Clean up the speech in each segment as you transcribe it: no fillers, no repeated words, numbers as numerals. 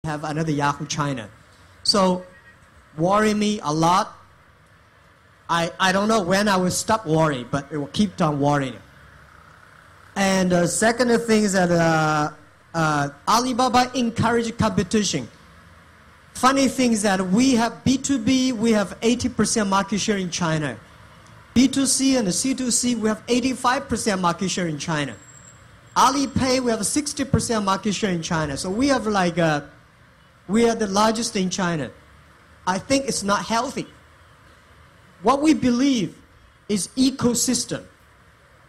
have another Yahoo China. So, worry me a lot. I don't know when I will stop worrying, but it will keep on worrying. And the second thing is that Alibaba encourage competition. Funny thing is that we have B2B, we have 80% market share in China. B2C and C2C, we have 85% market share in China. Alipay, we have 60% market share in China. So we have we are the largest in China. I think it's not healthy. What we believe is ecosystem.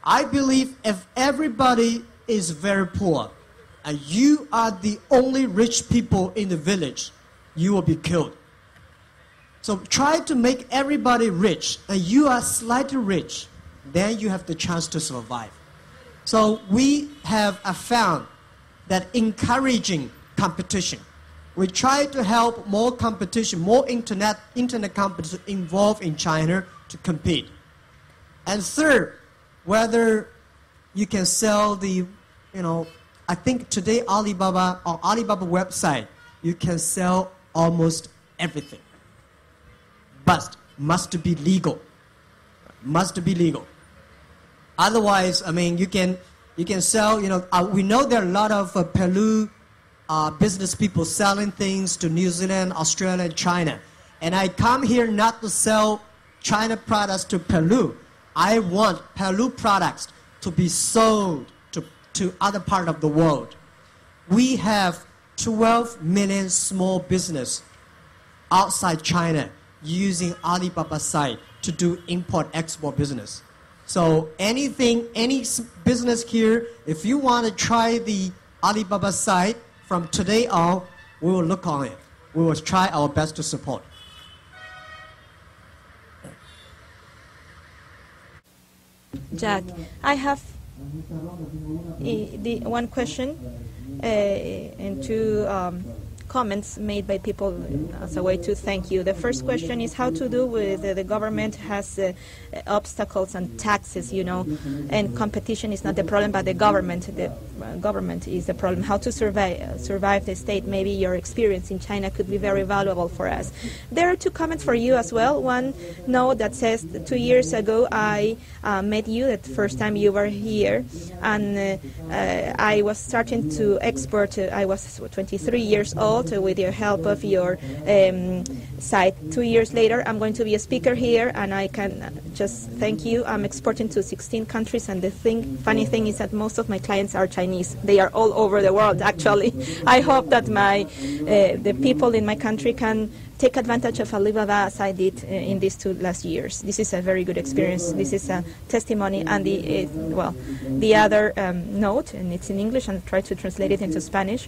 I believe if everybody is very poor and you are the only rich people in the village, you will be killed. So try to make everybody rich and you are slightly rich, then you have the chance to survive. So we have found that encouraging competition. We try to help more competition, more internet companies involved in China to compete. And third, whether you can sell I think today Alibaba website, you can sell almost everything. But must be legal. Must be legal. Otherwise, I mean, you can sell, we know there are a lot of Peru business people selling things to New Zealand, Australia, and China. And I come here not to sell China products to Peru. I want Peru products to be sold to other part of the world. We have 12 million small business outside China using Alibaba site to do import-export business. So any business here, if you want to try the Alibaba site, from today on, we will look on it. We will try our best to support. Jack, I have one question and two comments made by people as a way to thank you. The first question is how to do with the government has obstacles and taxes, and competition is not the problem, but the government is the problem. How to survive the state. Maybe your experience in China could be very valuable for us. There are two comments for you as well. One note that says 2 years ago I met you the first time you were here, and I was starting to export. I was 23 years old. With the help of your site. 2 years later, I'm going to be a speaker here, and I can just thank you. I'm exporting to 16 countries, and the funny thing is that most of my clients are Chinese. They are all over the world, actually. I hope that the people in my country can take advantage of Alibaba as I did in these 2 last years. This is a very good experience. This is a testimony. And the other note, and it's in English, and I'll try to translate it into Spanish.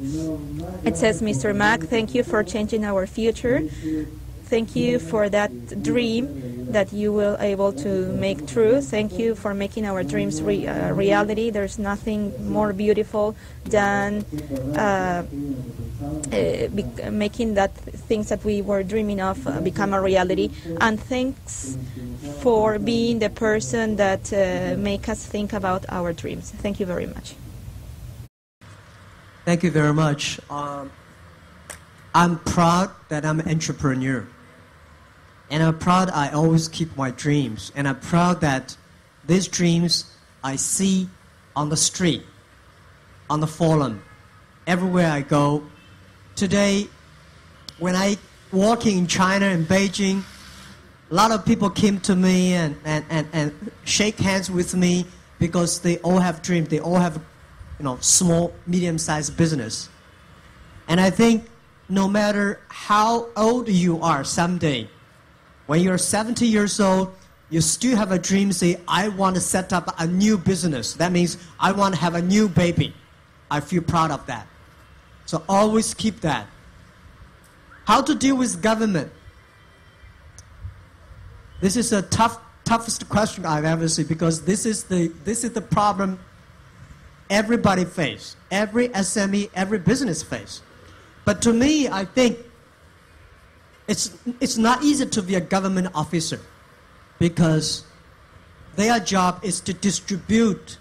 It says, Mr. Mac, thank you for changing our future. Thank you for that dream that you will able to make true. Thank you for making our dreams reality. There's nothing more beautiful than making that things that we were dreaming of become a reality. And thanks for being the person that make us think about our dreams. Thank you very much. Thank you very much. I'm proud that I'm an entrepreneur. And I'm proud I always keep my dreams. And I'm proud that these dreams I see on the street, on the forum, everywhere I go. Today, when I walking in China and Beijing, a lot of people came to me and shake hands with me because they all have dreams. They all have, small, medium-sized business. And I think no matter how old you are someday, when you're 70 years old, you still have a dream, say, I want to set up a new business. That means I want to have a new baby. I feel proud of that. So always keep that. How to deal with government? This is the toughest question I've ever seen, because this is the problem everybody face, every SME, every business face. But to me, I think it's not easy to be a government officer, because their job is to distribute.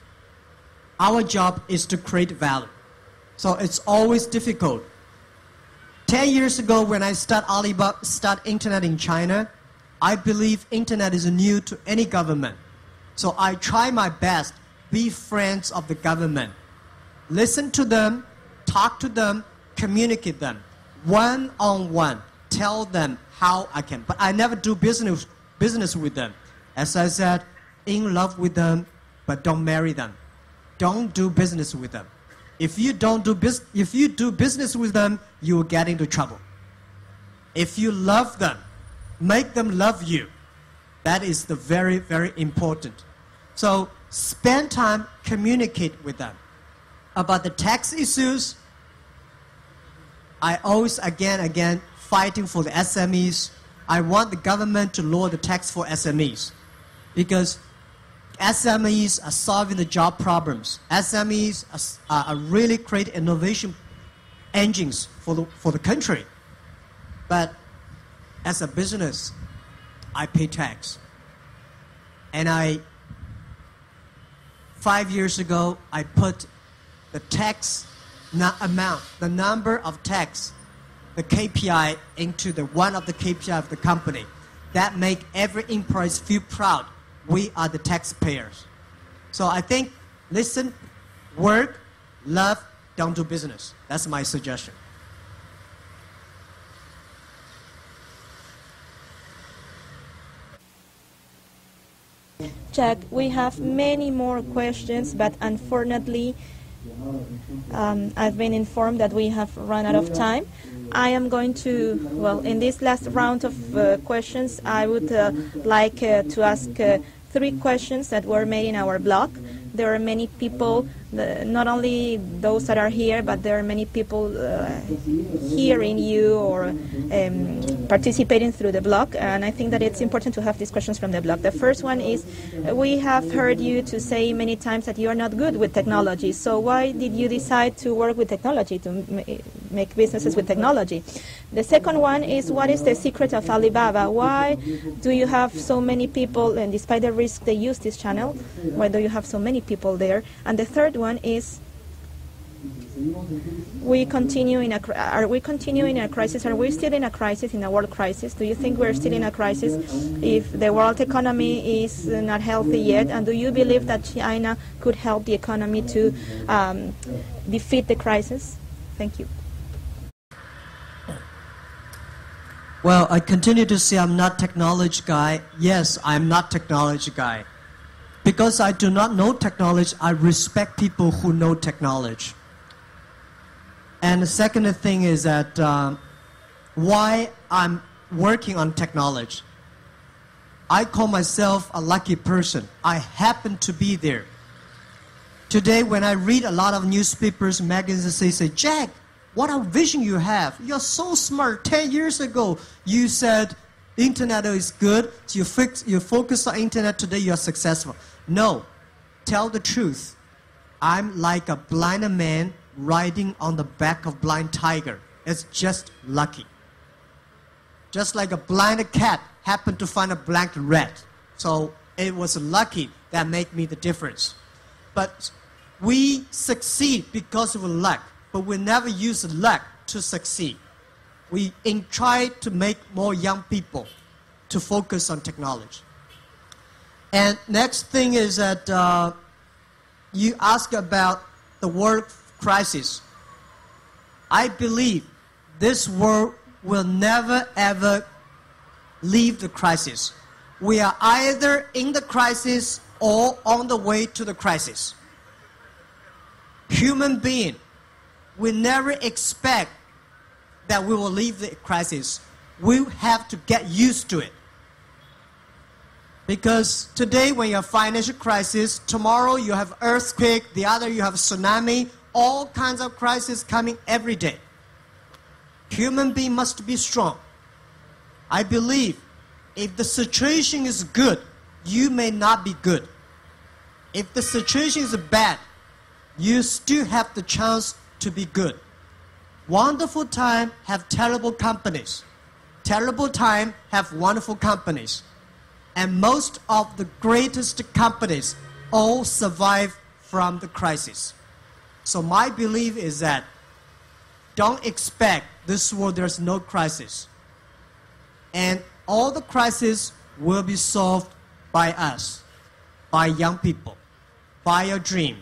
Our job is to create value. So it's always difficult. 10 years ago when I start internet in China, I believe internet is new to any government. So I try my best, be friends of the government. Listen to them, talk to them, communicate them, one-on-one, tell them how I can. But I never do business with them. As I said, in love with them, but don't marry them. Don't do business with them. If you do business with them, you will get into trouble. If you love them, make them love you. That is the very, very important. So spend time, communicate with them. About the tax issues, I always, again, fighting for the SMEs. I want the government to lower the tax for SMEs because SMEs are solving the job problems. SMEs are really create innovation engines for the country. But as a business, I pay tax. And 5 years ago, I put the tax amount, the number of tax, the KPI into one of the KPI of the company. That make every employee feel proud. We are the taxpayers. So I think, listen, work, love, don't do business. That's my suggestion. Jack, we have many more questions, but unfortunately, I've been informed that we have run out of time. I am going to, well, in this last round of questions, I would like to ask 3 questions that were made in our blog. There are many people, not only those that are here, but there are many people hearing you or participating through the blog, and I think that it's important to have these questions from the blog. The first one is, we have heard you to say many times that you are not good with technology, so why did you decide to work with technology, to make businesses with technology? The second one is, what is the secret of Alibaba? Why do you have so many people, and despite the risk they use this channel, why do you have so many people there? And the third one is, are we continuing in a crisis? Are we still in a crisis, in a world crisis? Do you think we're still in a crisis if the world economy is not healthy yet? And do you believe that China could help the economy to defeat the crisis? Thank you. Well, I continue to say I'm not technology guy. Yes, I'm not technology guy. Because I do not know technology, I respect people who know technology. And the second thing is that why I'm working on technology. I call myself a lucky person. I happen to be there. Today, when I read a lot of newspapers, magazines, they say, Jack, what a vision you have. You're so smart. 10 years ago, you said internet is good. So you focus on internet. Today, you're successful. No. Tell the truth. I'm like a blind man riding on the back of blind tiger. It's just lucky. Just like a blind cat happened to find a black rat. So it was lucky that made me the difference. But we succeed because of luck. But we never use luck to succeed. We try to make more young people to focus on technology. And next thing is that you ask about the world crisis. I believe this world will never ever leave the crisis. We are either in the crisis or on the way to the crisis. Human being, we never expect that we will leave the crisis. We have to get used to it. Because today when you have financial crisis, tomorrow you have earthquake, the other you have tsunami, all kinds of crises coming every day. Human being must be strong. I believe if the situation is good, you may not be good. If the situation is bad, you still have the chance to be good. Wonderful time have terrible companies. Terrible time have wonderful companies. And most of the greatest companies all survive from the crisis. So my belief is that don't expect this world there's no crisis. And all the crises will be solved by us, by young people, by a dream.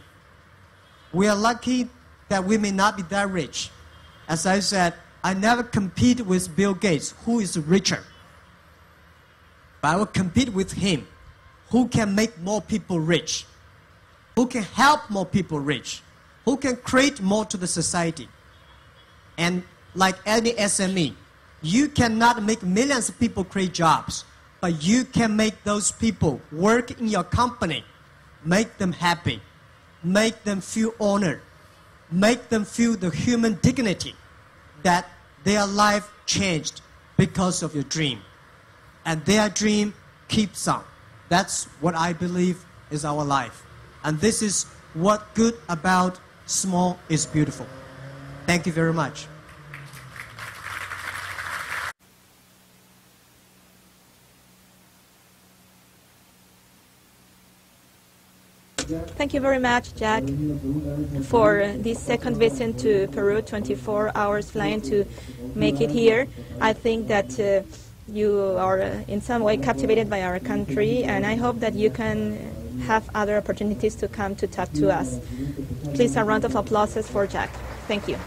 We are lucky that we may not be that rich. As I said, I never compete with Bill Gates, who is richer. But I will compete with him, who can make more people rich, who can help more people rich, who can create more to the society. And like any SME, you cannot make millions of people create jobs, but you can make those people work in your company, make them happy, make them feel honored, make them feel the human dignity that their life changed because of your dream. And their dream keeps on. That's what I believe is our life. And this is what good about small is beautiful. Thank you very much. Thank you very much, Jack, for this second visit to Peru, 24 hours flying to make it here. I think that you are in some way captivated by our country, and I hope that you can have other opportunities to come to talk to us. Please, a round of applause for Jack. Thank you.